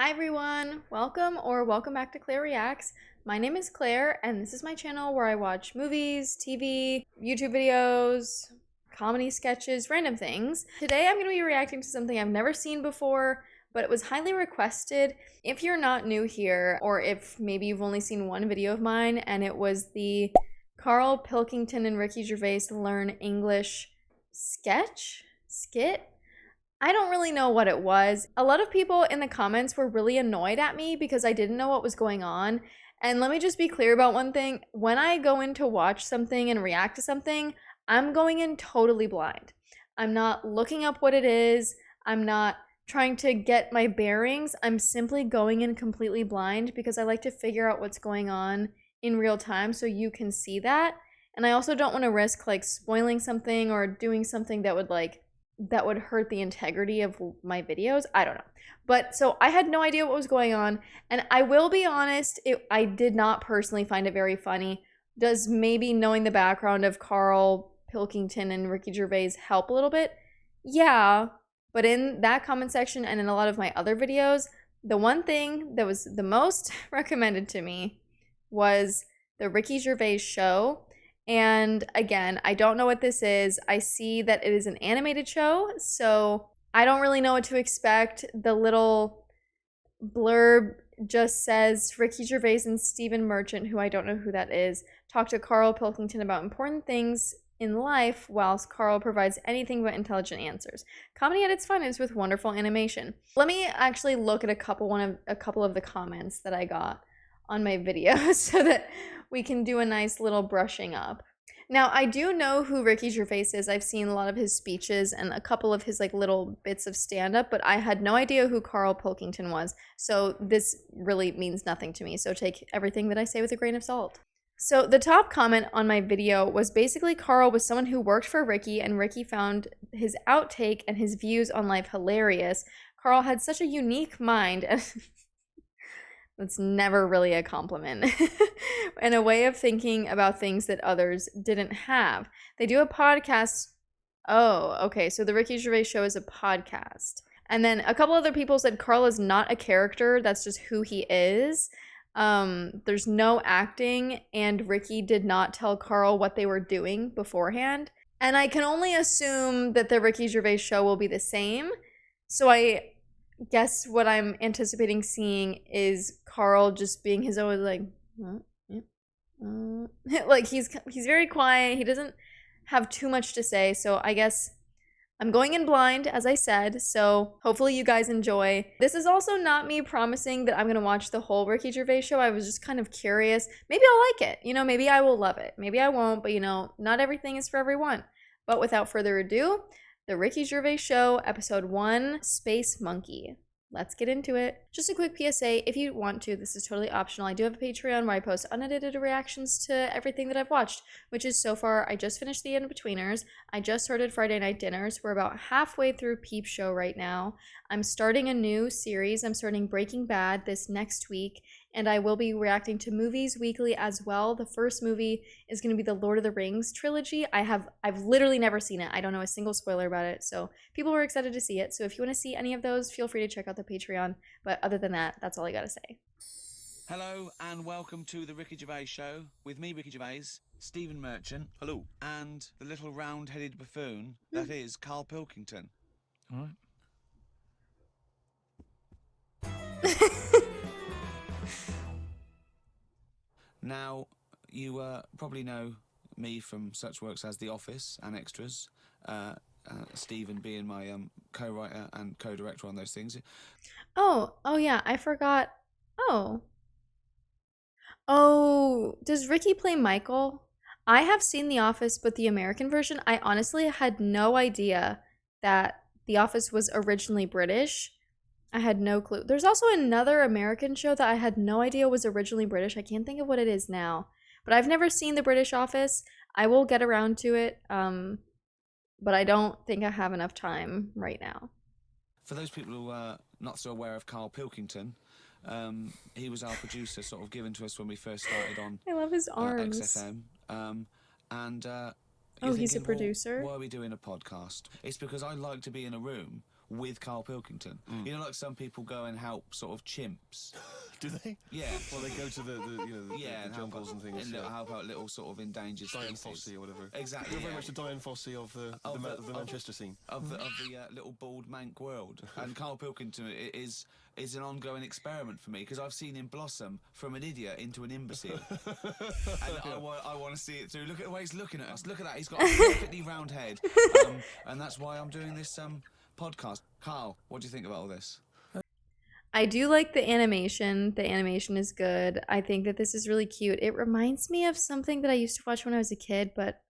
Hi everyone, welcome back to Claire Reacts. My name is Claire and this is my channel where I watch movies, TV, YouTube videos, comedy sketches, random things. Today I'm going to be reacting to something I've never seen before, but it was highly requested. If you're not new here, or if maybe you've only seen one video of mine and it was the Carl Pilkington and Ricky Gervais Learn English skit? I don't really know what it was. A lot of people in the comments were really annoyed at me because I didn't know what was going on. And let me just be clear about one thing. When I go in to watch something and react to something, I'm going in totally blind. I'm not looking up what it is. I'm not trying to get my bearings. I'm simply going in completely blind because I like to figure out what's going on in real time so you can see that. And I also don't want to risk like spoiling something or doing something that would hurt the integrity of my videos. I don't know. But so I had no idea what was going on. And I will be honest, I did not personally find it very funny. Does maybe knowing the background of Carl Pilkington and Ricky Gervais help a little bit? Yeah. But in that comment section and in a lot of my other videos, the one thing that was the most recommended to me was the Ricky Gervais show. And again, I don't know what this is. I see that it is an animated show, so I don't really know what to expect. The little blurb just says Ricky Gervais and Stephen Merchant, who I don't know who that is, talk to Carl Pilkington about important things in life, whilst Carl provides anything but intelligent answers. Comedy at its finest with wonderful animation. Let me actually look at a couple of the comments that I got on my video so that we can do a nice little brushing up. Now, I do know who Ricky Gervais is. I've seen a lot of his speeches and a couple of his like little bits of stand-up, but I had no idea who Carl Pilkington was. So this really means nothing to me. So take everything that I say with a grain of salt. So the top comment on my video was basically Carl was someone who worked for Ricky and Ricky found his outtake and his views on life hilarious. Carl had such a unique mind and that's never really a compliment. And a way of thinking about things that others didn't have. They do a podcast. Oh, okay. So the Ricky Gervais show is a podcast. And then a couple other people said Carl is not a character. That's just who he is. There's no acting, and Ricky did not tell Carl what they were doing beforehand. And I can only assume that the Ricky Gervais show will be the same. So I guess what I'm anticipating seeing is Carl just being his own like, like he's very quiet. He doesn't have too much to say. So I guess I'm going in blind, as I said. So hopefully you guys enjoy. This is also not me promising that I'm gonna watch the whole Ricky Gervais show. I was just kind of curious. Maybe I'll like it. You know, maybe I will love it. Maybe I won't. But you know, not everything is for everyone. But without further ado, the Ricky Gervais Show, Episode 1, Space Monkey. Let's get into it. Just a quick PSA, if you want to, this is totally optional. I do have a Patreon where I post unedited reactions to everything that I've watched, which is so far, I just finished the In-Betweeners. I just started Friday Night Dinners. We're about halfway through Peep Show right now. I'm starting a new series. I'm starting Breaking Bad this next week, and I will be reacting to movies weekly as well. The first movie is going to be the Lord of the Rings trilogy. I've literally never seen it. I don't know a single spoiler about it, so people were excited to see it. So if you want to see any of those, feel free to check out the Patreon. But other than that, that's all I gotta say. Hello and welcome to the Ricky Gervais Show with me, Ricky Gervais, Stephen Merchant, hello, and the little round-headed buffoon that is Carl Pilkington. All right. Now, you probably know me from such works as The Office and Extras, Stephen being my co-writer and co-director on those things. Oh yeah, I forgot. Oh, does Ricky play Michael? I have seen The Office, but the American version, I honestly had no idea that The Office was originally British. I had no clue. There's also another American show that I had no idea was originally British. I can't think of what it is now, but I've never seen the British Office. I will get around to it, but I don't think I have enough time right now. For those people who are not so aware of Carl Pilkington, he was our producer, sort of given to us when we first started on I love his arms. XFM. Oh, he's a producer? Why are we doing a podcast? It's because I like to be in a room with Carl Pilkington. You know, like some people go and help sort of chimps. Do they? Yeah. Well, they go to the and jungles and things. And help out little sort of endangered Diane species. Fossey or whatever. Exactly. You're very much the Diane Fossey of the Manchester scene. Of the little bald mank world. And Carl Pilkington is an ongoing experiment for me, because I've seen him blossom from an idiot into an imbecile. And I want to see it through. Look at the way he's looking at us. Look at that. He's got a perfectly round head. And that's why I'm doing this podcast. Carl, what do you think about all this? I do like the animation. The animation is good. I think that this is really cute. It reminds me of something that I used to watch when I was a kid, but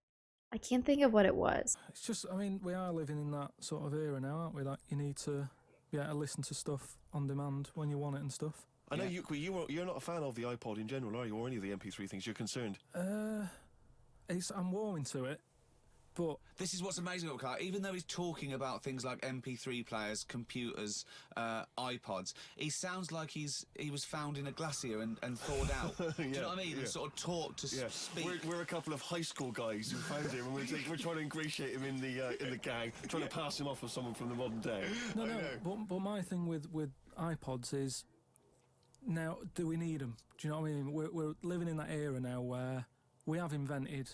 I can't think of what it was. It's just, I mean, we are living in that sort of era now, aren't we? Like, you need to be able to listen to stuff on demand when you want it and stuff. I know you're not a fan of the iPod in general, are you? Or any of the MP3 things? You're concerned? I'm warming to it, but this is what's amazing about Carl. Even though he's talking about things like MP3 players, computers, iPods, he sounds like he was found in a glacier and thawed out. Do you know what I mean? And sort of taught to speak. We're a couple of high school guys who found him, and we're trying to ingratiate him in the gang, trying to pass him off as someone from the modern day. No, but my thing with iPods is, now, do we need them? Do you know what I mean? We're living in that era now where we have invented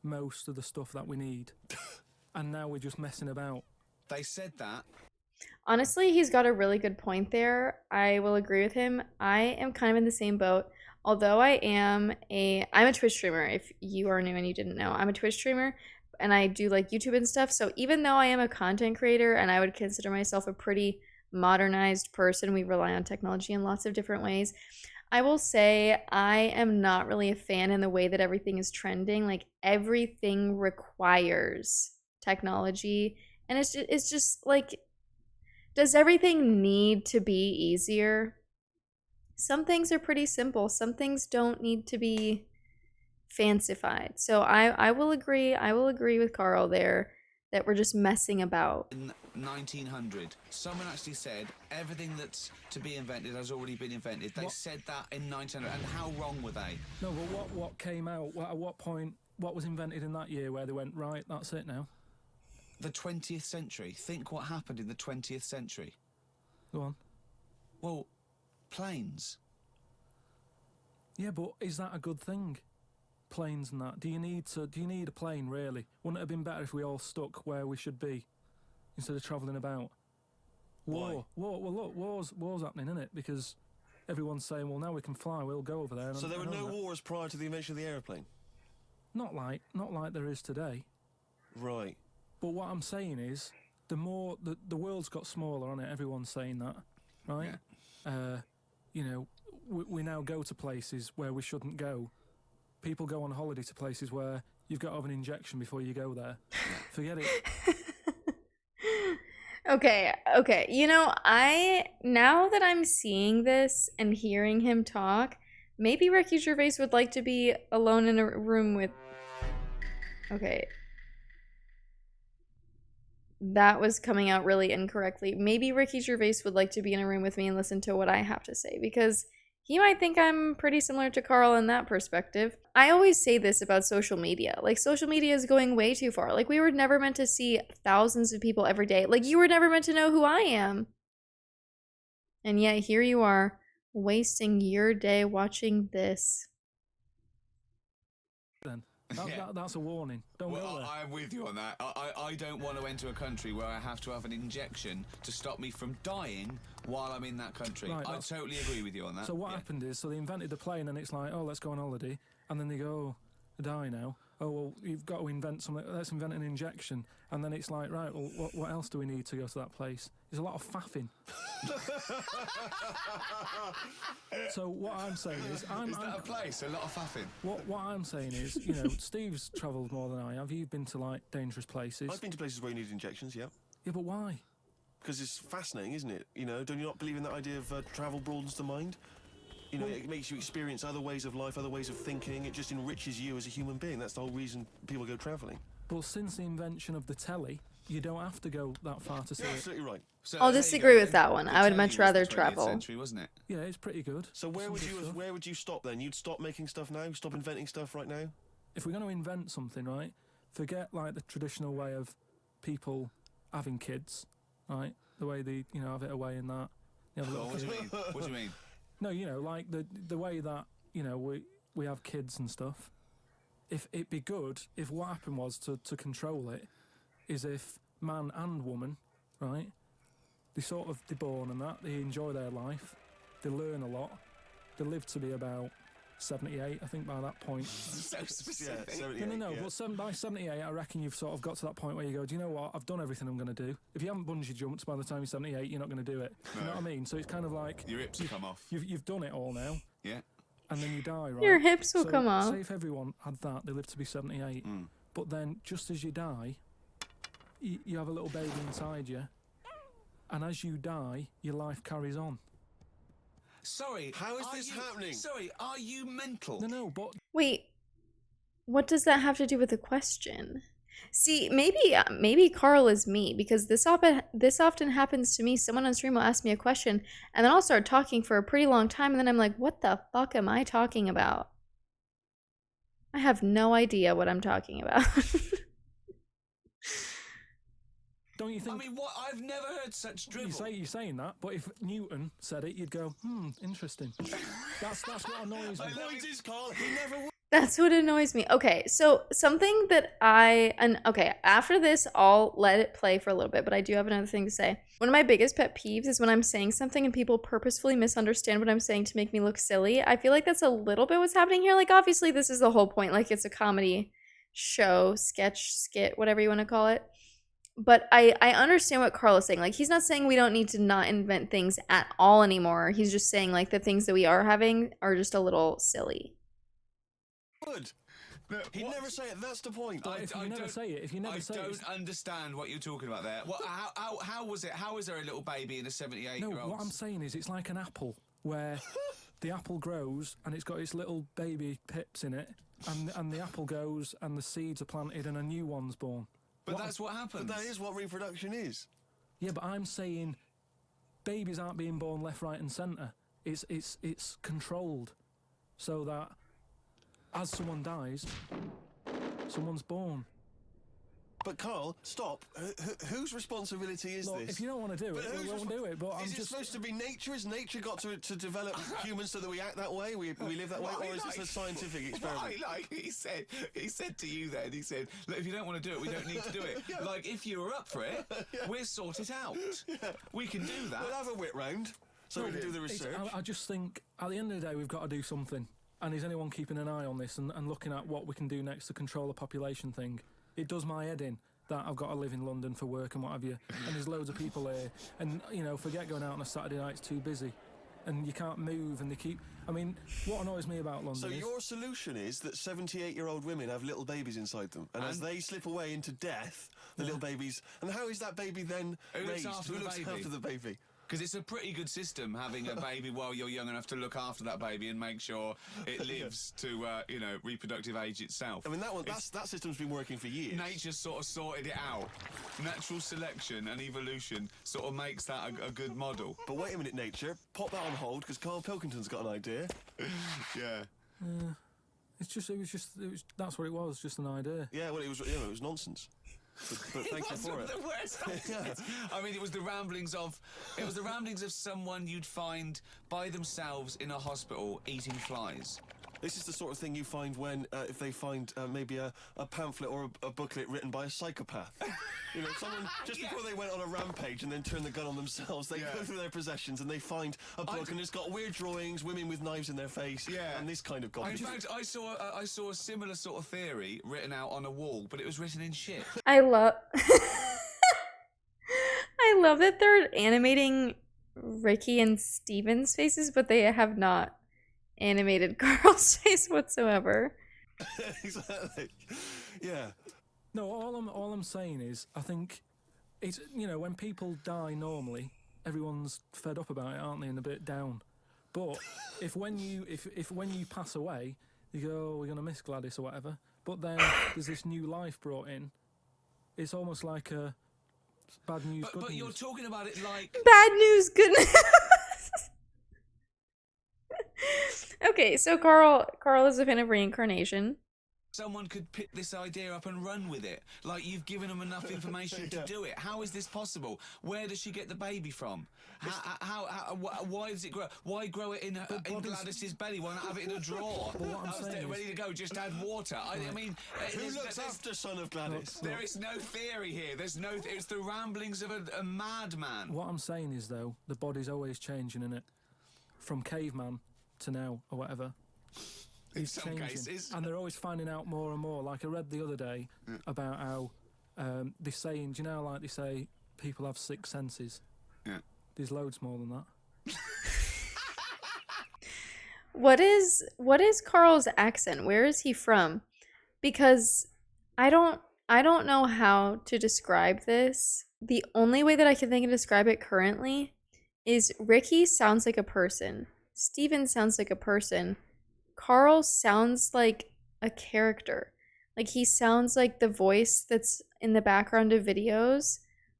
most of the stuff that we need, and now we're just messing about. They said that. Honestly, he's got a really good point there. I will agree with him. I am kind of in the same boat. Although I'm a Twitch streamer. If you are new and you didn't know, I'm a Twitch streamer, and I do like YouTube and stuff. So even though I am a content creator and I would consider myself a pretty modernized person, we rely on technology in lots of different ways. I will say I am not really a fan in the way that everything is trending. Like, everything requires technology, and it's just like, does everything need to be easier? Some things are pretty simple. Some things don't need to be fancified. So I will agree. I will agree with Carl there that we're just messing about. In 1900, someone actually said everything that's to be invented has already been invented. They said that in 1900, and how wrong were they? No, but what came out? At what point? What was invented in that year where they went, right, that's it now? The 20th century. Think what happened in the 20th century. Go on. Well, planes. Yeah, but is that a good thing? Planes and that. Do you need a plane, really? Wouldn't it have been better if we all stuck where we should be instead of travelling about? War. Well, look, war's happening, isn't it? Because everyone's saying, well, now we can fly, we'll go over there. So there were no wars prior to the invention of the aeroplane? Not like there is today. Right. But what I'm saying is, the world's got smaller on it. Everyone's saying that, right? Yeah. You know, we now go to places where we shouldn't go. People go on holiday to places where you've got to have an injection before you go there. Forget it. Okay. You know, now that I'm seeing this and hearing him talk, maybe Ricky Gervais would like to be alone in a room with... Okay. That was coming out really incorrectly. Maybe Ricky Gervais would like to be in a room with me and listen to what I have to say, because he might think I'm pretty similar to Carl in that perspective. I always say this about social media. Like, social media is going way too far. Like, we were never meant to see thousands of people every day. Like, you were never meant to know who I am. And yet, here you are, wasting your day watching this. Then. That's a warning. Don't go there. I'm with you on that. I don't want to enter a country where I have to have an injection to stop me from dying while I'm in that country. Right, I totally agree with you on that. So what happened is, so they invented the plane, and it's like, oh, let's go on holiday, and then they go, oh, die now. Oh, well, you've got to invent something. Let's invent an injection. And then it's like, right, well, what else do we need to go to that place? There's a lot of faffing. So what I'm saying is... Is that a place? A lot of faffing? What I'm saying is, you know, Steve's travelled more than I have. You've been to, like, dangerous places. I've been to places where you need injections, yeah. Yeah, but why? Because it's fascinating, isn't it? You know, don't you not believe in that idea of travel broadens the mind? You know, it makes you experience other ways of life, other ways of thinking. It just enriches you as a human being. That's the whole reason people go travelling. But since the invention of the telly, you don't have to go that far to see You're absolutely right. So I'll disagree with that one. I would much rather travel. Century, wasn't it? Yeah, it's pretty good. So where would you stop then? You'd stop making stuff now? Stop inventing stuff right now? If we're going to invent something, right, forget, like, the traditional way of people having kids, right? The way they, have it away and that. You have a little What do you kid. mean? What do you mean? No, like the way that we have kids and stuff. If it'd be good if what happened was to control it, is if man and woman, right? They're born and that they enjoy their life, they learn a lot, they live to be about 78, I think by that point. So specific. Yeah, 78, No. yeah. But by 78, I reckon you've sort of got to that point where you go, do you know what? I've done everything I'm going to do. If you haven't bungee jumped by the time you're 78, you're not going to do it. You know what I mean? So it's kind of like Your hips come off. you've done it all now, Yeah. and then you die, right? Your hips will So, come off. Say if everyone had that, they live to be 78. But then, just as you die, you have a little baby inside you, and as you die, your life carries on. Sorry. How is are this you- happening? Sorry, are you mental? No, but Wait, what does that have to do with the question? See, maybe Carl is me, because this often happens to me. Someone on stream will ask me a question, and then I'll start talking for a pretty long time, and then I'm like, what the fuck am I talking about? I have no idea what I'm talking about. don't you I think? mean, what? I've never heard such drivel. You're saying that, but if Newton said it, you'd go, interesting. That's what annoys me. Lloyd is Carl. He never would. That's what annoys me. Okay, so something that okay, after this, I'll let it play for a little bit, but I do have another thing to say. One of my biggest pet peeves is when I'm saying something and people purposefully misunderstand what I'm saying to make me look silly. I feel like that's a little bit what's happening here. Like, obviously, this is the whole point. Like, it's a comedy show, sketch, skit, whatever you want to call it. But I understand what Carl is saying. Like, he's not saying we don't need to not invent things at all anymore. He's just saying, like, the things that we are having are just a little silly. Would. No, He'd what? never say it. That's the point. But if you never don't- say it, I don't understand what you're talking about there. What? How was it? How is there a little baby in a 78-year-old? No, what I'm saying is it's like an apple where the apple grows and it's got its little baby pips in it, and the apple goes and the seeds are planted and a new one's born. But that's what happens. But that is what reproduction is. Yeah, but I'm saying babies aren't being born left, right, and centre. It's controlled so that as someone dies, someone's born. But Carl, stop. Whose responsibility is Look, this? if you don't want to do it, we won't do it. But I'm Is it just supposed to be nature? Has nature got to develop humans so that we act that way? We live that way? Or is this a scientific experiment? Like he said to you then, he said, look, if you don't want to do it, we don't need to do it. Like, if you were up for it, we'll sort it out. We can do that. We'll have a wit round so we can do the It's- research. I just think at the end of the day we've got to do something. And is anyone keeping an eye on this and looking at what we can do next to control the population thing? It does my head in that I've got to live in London for work and what have you, and there's loads of people here, and forget going out on a Saturday night, it's too busy, and you can't move, and they keep. I mean, what annoys me about London So is your solution is that 78-year-old women have little babies inside them, and as they slip away into death, the little babies. And how is that baby then Who looks raised? after Who the looks baby? after the baby? Because it's a pretty good system having a baby while you're young enough to look after that baby and make sure it lives to reproductive age itself. I mean, that system's been working for years. Nature's sort of sorted it out. Natural selection and evolution sort of makes that a good model. But wait a minute, nature. Pop that on hold because Carl Pilkington's got an idea. Yeah. that's what it was, just an idea. Yeah, well, it was nonsense. But thank you for it. The worst nonsense. I mean, it was the ramblings of someone you'd find by themselves in a hospital eating flies. This is the sort of thing you find when, if they find maybe a pamphlet or a booklet written by a psychopath. Someone, just before they went on a rampage and then turned the gun on themselves, they go through their possessions and they find a book and it's got weird drawings, women with knives in their face, and this kind of In garbage. fact, I saw a similar sort of theory written out on a wall, but it was written in shit. I love I love that they're animating Ricky and Steven's faces, but they have not animated Carl's face whatsoever. Exactly. Yeah. No, all I'm saying is I think it's when people die normally, everyone's fed up about it, aren't they, and a bit down. But if when you pass away, you go, oh, we're gonna miss Gladys or whatever. But then there's this new life brought in. It's almost like a bad news, good But news. you're talking about it like... Bad news, good news. Okay, so Carl is a fan of reincarnation. someone could pick this idea up and run with it. Like, you've given them enough information to do it. How is this possible? Where does she get the baby from? Why does it grow? Why grow it in Gladys's belly? Why not have it in a drawer? Ready to go, just add water. I mean... Who looks after Son of Gladys? There is no theory here. There's no... It's the ramblings of a madman. What I'm saying is, though, the body's always changing, innit? From caveman to now, or whatever. In It's some changing. cases. And they're always finding out more and more. Like, I read the other day about how they're saying, do you know, like they say, people have 6 senses? Yeah. There's loads more than that. What is Carl's accent? Where is he from? Because I don't know how to describe this. The only way that I can think of describe it currently is Ricky sounds like a person. Steven sounds like a person. Carl sounds like a character. Like, he sounds like the voice that's in the background of videos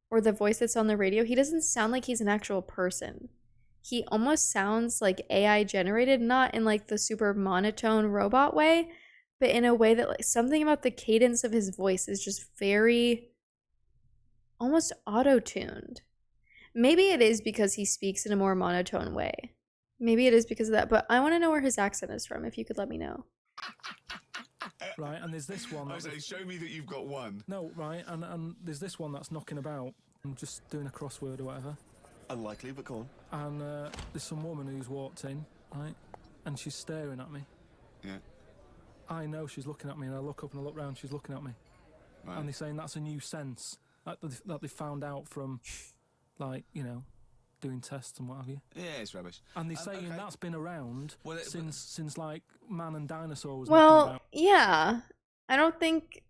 or the voice that's on the radio. He doesn't sound like he's an actual person. He almost sounds like AI generated, not in like the super monotone robot way, but in a way that like something about the cadence of his voice is just very almost auto-tuned. Maybe it is because he speaks in a more monotone way. Maybe it is because of that, but I want to know where his accent is from, if you could let me know. Right, and there's this one. I say, show me that you've got one. No, right, and there's this one that's knocking about. I'm just doing a crossword or whatever. Unlikely, but go on. And there's some woman who's walked in, right, and she's staring at me. Yeah. I know she's looking at me, and I look up and I look round, she's looking at me. Right. And they're saying that's a new sense that they found out from, like, you know, doing tests and what have you. Yeah, it's rubbish. And they're saying okay. that's been around since like man and dinosaur was knocking Well, about. yeah. I don't think...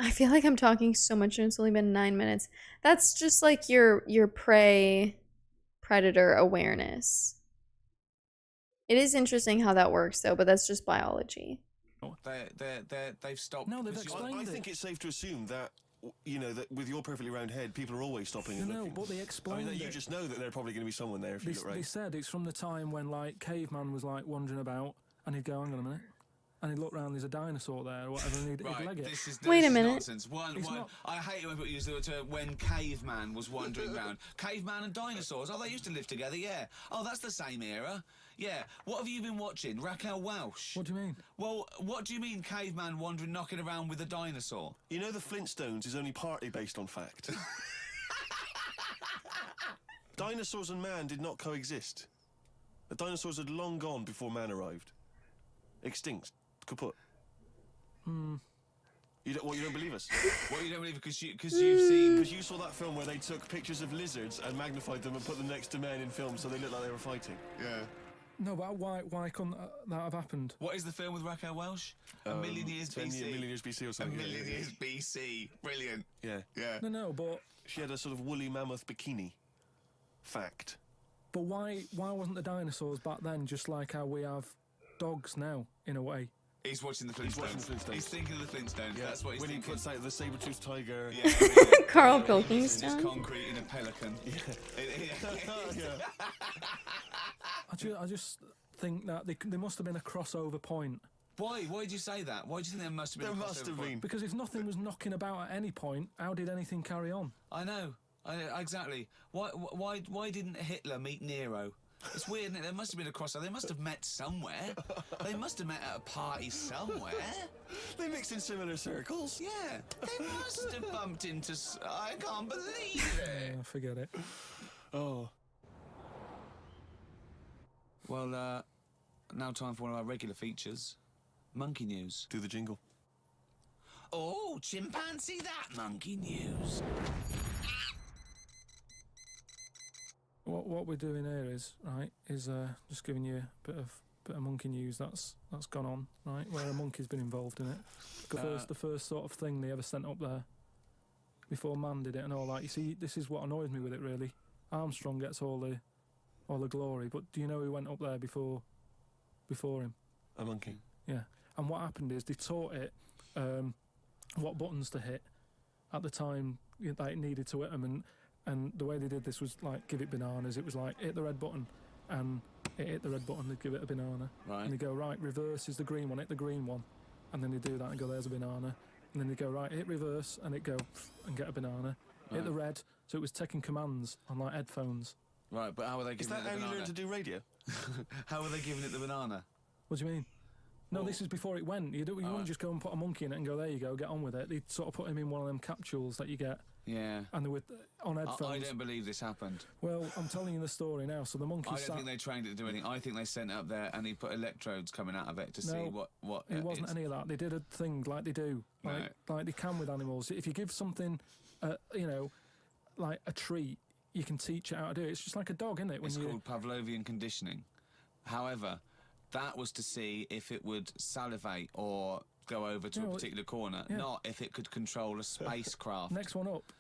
I feel like I'm talking so much and it's only been 9 minutes. That's just like your prey predator awareness. It is interesting how that works though, but that's just biology. They've stopped. No, they've because explained I think it's safe to assume that, you know, that with your perfectly round head, people are always stopping and No, looking. but they explained You it. just know that there's probably going to be someone there if you look They right. said it's from the time when like caveman was like wandering about, and he'd go, hang on a minute, and he'd look round, there's a dinosaur there or whatever, and he'd leg it. Wait a minute. Nonsense. One. I hate it when people use the term when caveman was wandering around. Caveman and dinosaurs. Oh, they used to live together. Yeah. Oh, that's the same era. Yeah. What have you been watching? Raquel Welch. What do you mean? Well, what do you mean caveman wandering, knocking around with a dinosaur? You know, the Flintstones is only partly based on fact. Dinosaurs and man did not coexist. The dinosaurs had long gone before man arrived. Extinct. Kaput. You don't believe us? What, you don't believe because you've seen... Because you saw that film where they took pictures of lizards and magnified them and put them next to men in film so they looked like they were fighting. Yeah. No, but why couldn't that have happened? What is the film with Raquel Welch? A Million Years BC. A million years BC or A something. Million Years BC. Brilliant. Yeah. Yeah. No, but She had a sort of woolly mammoth bikini. Fact. but why wasn't the dinosaurs back then just like how we have dogs now in a way? He's watching the Flintstones. He's watching the Flintstones. He's thinking of the Flintstones. Yeah. That's what he's when thinking. he puts out the saber-toothed tiger. Yeah, Carl Just Pilkington. concrete in a pelican. I just think that there must have been a crossover point. Why? Why did you say that? Why do you think there must have been? There a must crossover have point? been. Because if nothing was knocking about at any point, how did anything carry on? I know. Exactly. Why didn't Hitler meet Nero? It's weird, isn't it? There must have been a crossover. They must have met somewhere. They must have met at a party somewhere. They mixed in similar circles. Yeah. They must have bumped into... I can't believe it. Forget it. Oh. Well, now time for one of our regular features. Monkey news. Do the jingle. Oh, chimpanzee that monkey news. What we're doing here is just giving you a bit of monkey news that's gone on, right? Where a monkey's been involved in it. The first sort of thing they ever sent up there before man did it and all that. You see, this is what annoys me with it really. Armstrong gets all the glory, but do you know who went up there before him? A monkey. Yeah. And what happened is they taught it what buttons to hit at the time that it needed to hit them, and the way they did this was like give it bananas. It was like hit the red button, and it hit the red button, they'd give it a banana. Right. And they go, right, reverse is the green one, hit the green one, and then they do that and go, there's a banana, and then they go, right, hit reverse, and it go, and get a banana. Hit the red, so it was taking commands on like headphones. Right, but how are they Is giving that it the how you banana? learn to do radio? How are they giving it the banana? What do you mean? No, Well- this is before it went. You wouldn't just go and put a monkey in it and go, there you go, get on with it. They'd sort of put him in one of them capsules that you get, Yeah. and they were on I headphones. don't believe this happened. Well, I'm telling you the story now. So the monkey I don't sat... think they trained it to do anything. I think they sent it up there and he put electrodes coming out of it to see No, what. It wasn't any of that. They did a thing like they do, like they can with animals. If you give something, you know, like a treat, you can teach it how to do it. It's just like a dog, isn't it? It's called Pavlovian conditioning. However, that was to see if it would salivate or go over to a particular corner, not if it could control a spacecraft. Next one up.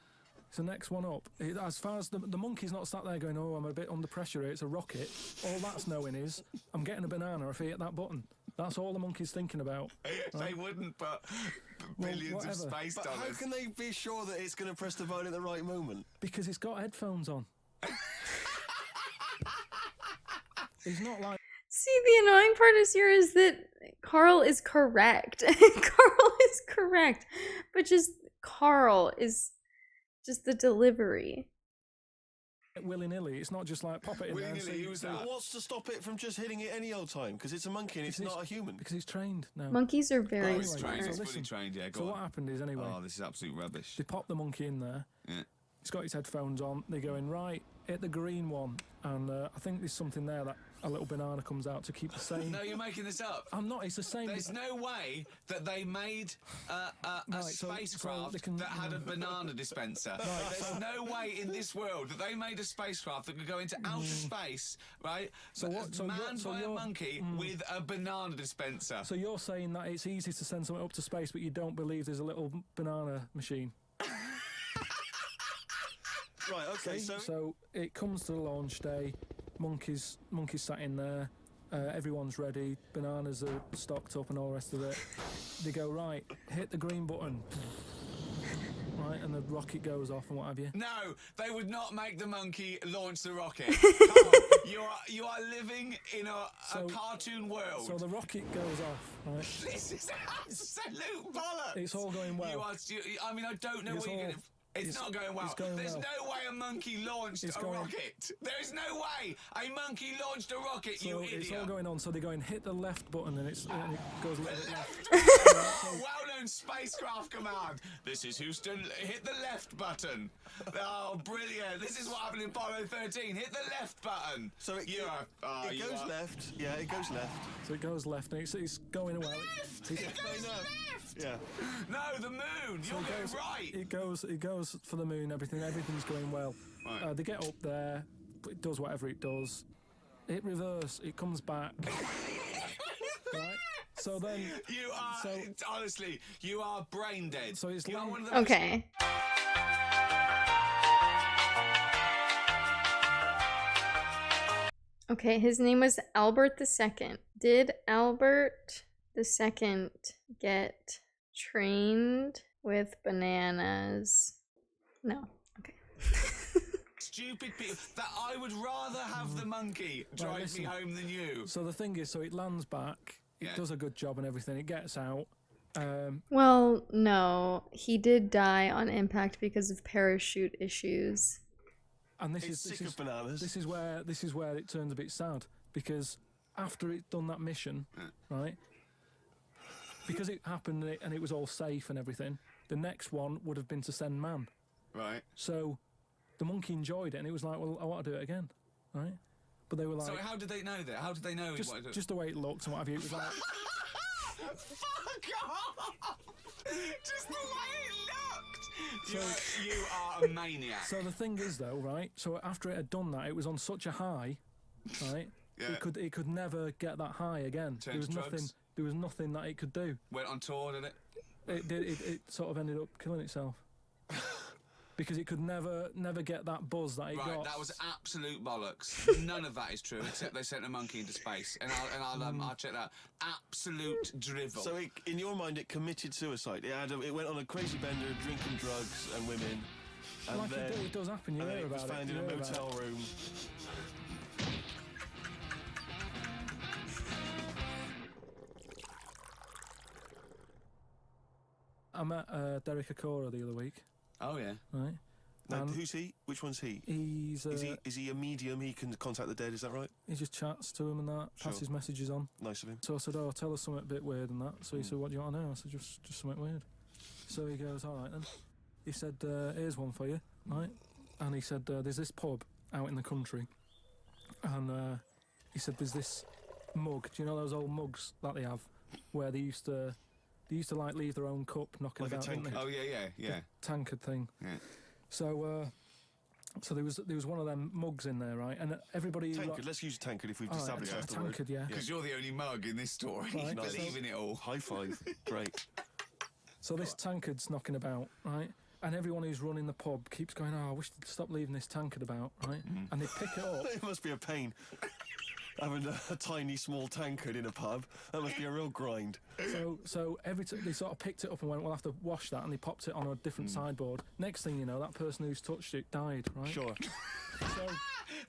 It's the next one up. As far as the monkey's not sat there going, oh, I'm a bit under pressure here, it's a rocket. All that's knowing is, I'm getting a banana if I hit that button. That's all the monkey's thinking about. Right? They wouldn't put billions of space But dollars. how can they be sure that it's going to press the button at the right moment? Because it's got headphones on. He's not like... See, the annoying part is that Carl is correct. Carl is correct. But just Carl is just the delivery. willy-nilly. It's not just like pop it in there and Willy-nilly, see. who's that? What's to stop it from just hitting it any old time? Because it's a monkey and it's not a human. Because he's trained now. Monkeys are very Anyway, It's trained, smart. it's so fully listen. trained, yeah, go So on. what happened is, anyway, Oh, this is absolute rubbish. they pop the monkey in there. Yeah. He's got his headphones on. They're going, right, hit the green one. And I think there's something there that a little banana comes out to keep the same. No, you're making this up. I'm not. It's the same. There's no way that they made a Right, so spacecraft they can- that had a banana dispenser. There's no way in this world that they made a spacecraft that could go into outer space, right? So what- so you're- manned so by a you're- monkey with a banana dispenser. So you're saying that it's easy to send something up to space, but you don't believe there's a little banana machine? Right, okay, So it comes to the launch day. Monkeys sat in there. Everyone's ready. Bananas are stocked up and all the rest of it. They go, right, hit the green button. Right, and the rocket goes off and what have you. No, they would not make the monkey launch the rocket. Come on, you are living in a cartoon world. So the rocket goes off, right? This is absolute bollocks. It's all going well. I mean, I don't know It's what you're all- going to... It's not going well. it's going There's well. no way a monkey launched It's a going- rocket. There is no way a monkey launched a rocket, So you it's all idiot. going on. So they go and hit the left button and it goes a little bit left. Well-known spacecraft command. This is Houston. Hit the left button. Oh, brilliant. This is what happened in Apollo 13. Hit the left button. So it You goes are- left. Yeah, it goes left. So it goes left and it's going well. Left. It goes left. Yeah. No, the moon. You're going right. It goes for the moon. Everything's going well. Right. They get up there. It does whatever it does. Hit reverse. It comes back. Right. So then. You are honestly, you are brain dead. So it's you are land- one of the most- Okay. Okay, his name was Albert II. Did Albert II get trained with bananas? No. Okay. stupid people that I would rather have the monkey drive listen. me home than you. So the thing is, so it lands back. It Yeah. does a good job and everything. It gets out. Well, no. He did die on impact because of parachute issues. And this It's is sick of bananas. this is where it turns a bit sad, because after it done that mission, right? Because it happened and it was all safe and everything, the next one would have been to send man. Right. So the monkey enjoyed it and it was like, well, I want to do it again, right? But they were like, So how did they know that? How did they know he wanted to... just the way it looked and what have you. It was like, Fuck off! Just the way it looked! You are a maniac. so the thing is though, right? So after it had done that, it was on such a high, right? Yeah. It could never get that high again. Turn to drugs. There was nothing that it could do. Went on tour, did it? It sort of ended up killing itself. Because it could never get that buzz that it Right, got. that was absolute bollocks. None of that is true, except they sent a monkey into space, and I'll check that. Absolute drivel. So, in your mind, it committed suicide. It went on a crazy bender, drinking drugs and women, and like then it does happen. You and then hear it was about found it. in You a hear about motel it. room. I met Derek Akora the other week, Oh yeah. right? Now, who's he? Which one's he? He's Is he a medium? He can contact the dead, is that right? he just chats to him and that, Sure. passes messages on. Nice of him. So I said, "Oh, tell us something a bit weird and that." So he said, "What do you want to know?" I said, "Just something weird." So he goes, "All right then." He said, "Here's one for you, right?" And he said, "There's this pub out in the country, and he said there's this mug. Do you know those old mugs that they have, where they used to like leave their own cup knocking Like a about, didn't tankard. they? Oh yeah. Tankard thing." Yeah. So there was one of them mugs in there, right? And everybody Tankard. Let's use tankard if we've All right, established a that's the word. tankard, yeah. Because you're the only mug in this story. Right. Nice. Believing it all. High five. Great. So this tankard's knocking about, right? And everyone who's running the pub keeps going, "Oh, I wish they'd stop leaving this tankard about," right? And they pick it up. It must be a pain. Having a tiny, small tankard in a pub, that must be a real grind. So every time they sort of picked it up and went, "We'll have to wash that," and they popped it on a different sideboard. Next thing you know, that person who's touched it died, right? Sure. So,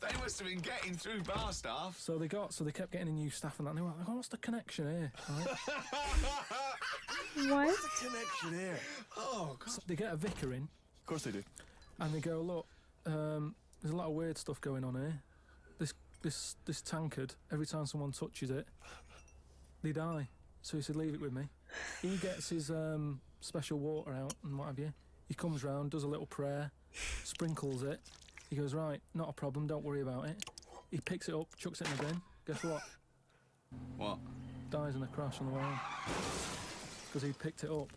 They must have been getting through bar staff. so they kept getting in new staff and that. And they were like, "Oh, what's the connection here?" Right? What? Connection here. Oh God. So they get a vicar in Of course they do. and they go, "Look, there's a lot of weird stuff going on here. This tankard, every time someone touches it, they die." So he said, "Leave it with me." He gets his special water out and what have you. He comes round, does a little prayer, sprinkles it. He goes, "Right, not a problem, don't worry about it." He picks it up, chucks it in the bin. Guess what? What? Dies in a crash on the way home. Because he picked it up.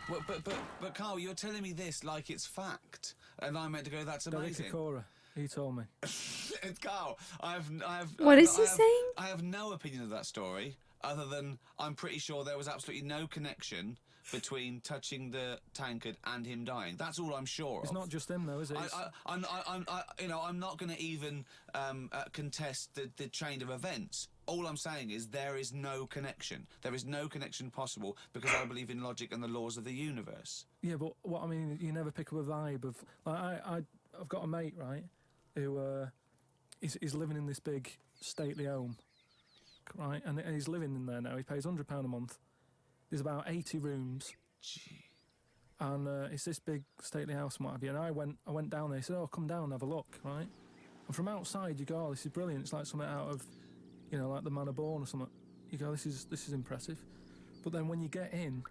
Well, but Carl, you're telling me this like it's fact, and I'm meant to go, "That's Derek amazing." Akora, he told me. Carl, What is he saying? I have no opinion of that story, other than I'm pretty sure there was absolutely no connection between touching the tankard and him dying. That's all I'm sure of. It's not just him though, is it? I'm not going to even contest the chain of events. All I'm saying is there is no connection. There is no connection possible because I believe in logic and the laws of the universe. Yeah, but what I mean, you never pick up a vibe of like I've got a mate, right, who he's living in this big stately home, right, and he's living in there now. He pays £100 a month. There's about 80 rooms, and it's this big stately house, and what have you. And I went down there. He said, "Oh, come down and have a look," right? And from outside, you go, "Oh, this is brilliant. It's like something out of, you know, like the Man of Born or something." You go, "This is impressive." But then when you get in,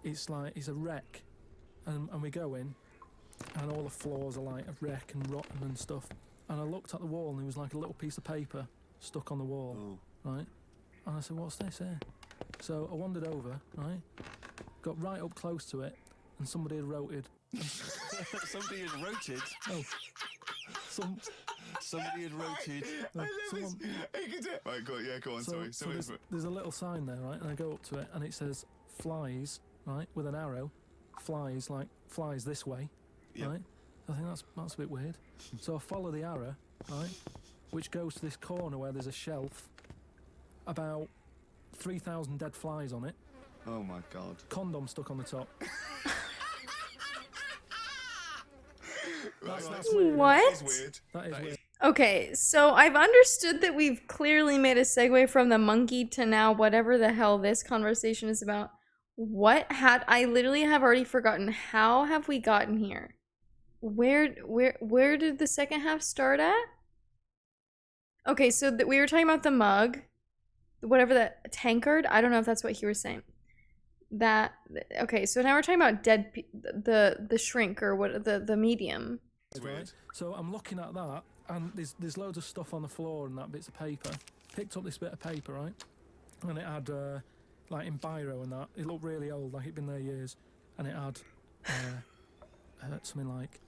it's like it's a wreck, and we go in, and all the floors are like a wreck and rotten and stuff. And I looked at the wall, and there was like a little piece of paper stuck on the wall, right? And I said, "What's this here?" So I wandered over, right? Got right up close to it, and somebody had wrote it. Somebody had roted. Oh, Somebody had roted. someone. Right, go on. So there's a little sign there, right? And I go up to it, and it says "flies," right, with an arrow. Flies, like flies this way, Yep. right? I think that's a bit weird. So I follow the arrow, right, which goes to this corner where there's a shelf, about 3,000 dead flies on it, Oh my God. condom stuck on the top. That's weird. That is What? weird. That is weird. Okay, so I've understood that we've clearly made a segue from the monkey to now whatever the hell this conversation is about. I literally have already forgotten. How have we gotten here? Where did the second half start at? Okay, so we were talking about the mug, whatever that tankard. I don't know if that's what he was saying. Okay, so now we're talking about the shrink or what the medium. Right? So I'm looking at that, and there's loads of stuff on the floor and that bits of paper. Picked up this bit of paper, right? And it had like in biro and that. It looked really old, like it'd been there years. And it had something like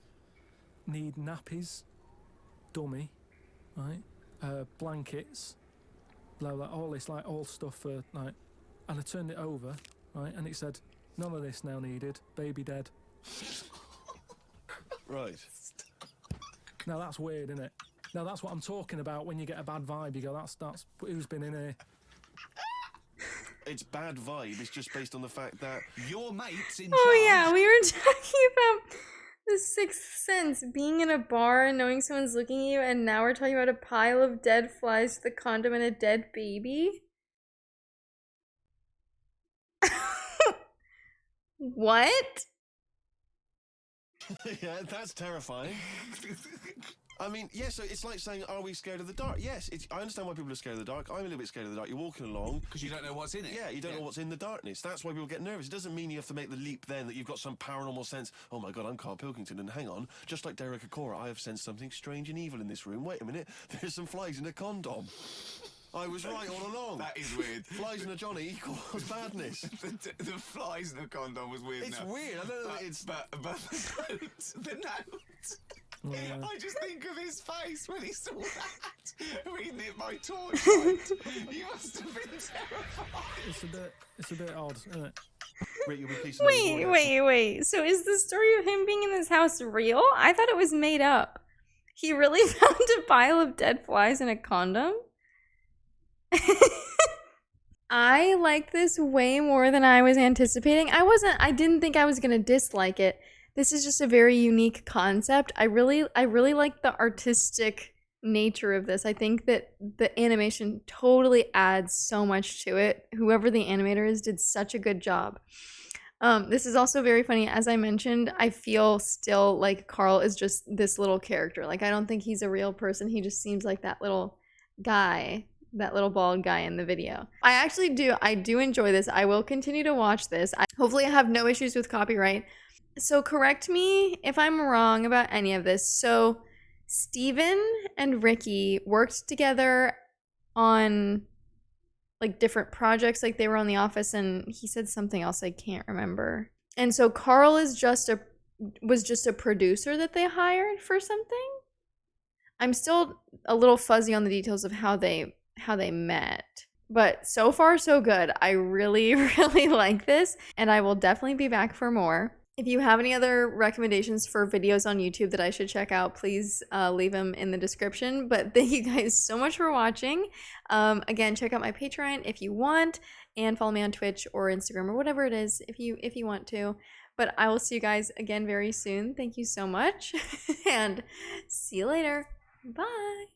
need nappies, dummy, right? Blankets, blah blah. All this like all stuff for like. And I turned it over, right? And it said none of this now needed. Baby dead. Right. Now that's weird, isn't it? Now that's what I'm talking about when you get a bad vibe. You go, that's who's been in here. It's bad vibe. It's just based on the fact that Your mate's in Oh charge. yeah, we were talking about the sixth sense, being in a bar and knowing someone's looking at you, and now we're talking about a pile of dead flies, the condom, and a dead baby. What? Yeah, that's terrifying. I mean, yeah, so it's like saying, are we scared of the dark? Yes, I understand why people are scared of the dark. I'm a little bit scared of the dark. You're walking along. Because you don't know what's in it. Yeah, you don't know what's in the darkness. That's why people get nervous. It doesn't mean you have to make the leap then that you've got some paranormal sense. Oh my God, I'm Carl Pilkington, and hang on, just like Derek Acora, I have sensed something strange and evil in this room. Wait a minute, there's some flies in a condom. I was right all along. That is weird. Flies in a Johnny equals badness. The flies in the condom was weird. It's now. weird. I don't know. But the note. Yeah. I just think of his face when he saw that. Reading it by torchlight. You must have been terrified. It's a bit odd, isn't it? Rick, you'll be pleased to know you've already Wait. So is the story of him being in this house real? I thought it was made up. He really found a pile of dead flies in a condom? I like this way more than I was anticipating. I didn't think I was gonna dislike it. This is just a very unique concept. I really like the artistic nature of this. I think that the animation totally adds so much to it. Whoever the animator is did such a good job. This is also very funny. As I mentioned, I feel still like Carl is just this little character. Like, I don't think he's a real person. He just seems like that little guy, that little bald guy in the video. I do enjoy this. I will continue to watch this. Hopefully I have no issues with copyright. So correct me if I'm wrong about any of this. So Steven and Ricky worked together on like different projects, like they were on The Office, and he said something else I can't remember. And so Carl was just a producer that they hired for something. I'm still a little fuzzy on the details of how they met. But so far so good. I really like this, and I will definitely be back for more. If you have any other recommendations for videos on YouTube that I should check out, please leave them in the description. But thank you guys so much for watching. Again, check out my Patreon if you want, and follow me on Twitch or Instagram or whatever it is if you want to. But I will see you guys again very soon. Thank you so much, and see you later. Bye.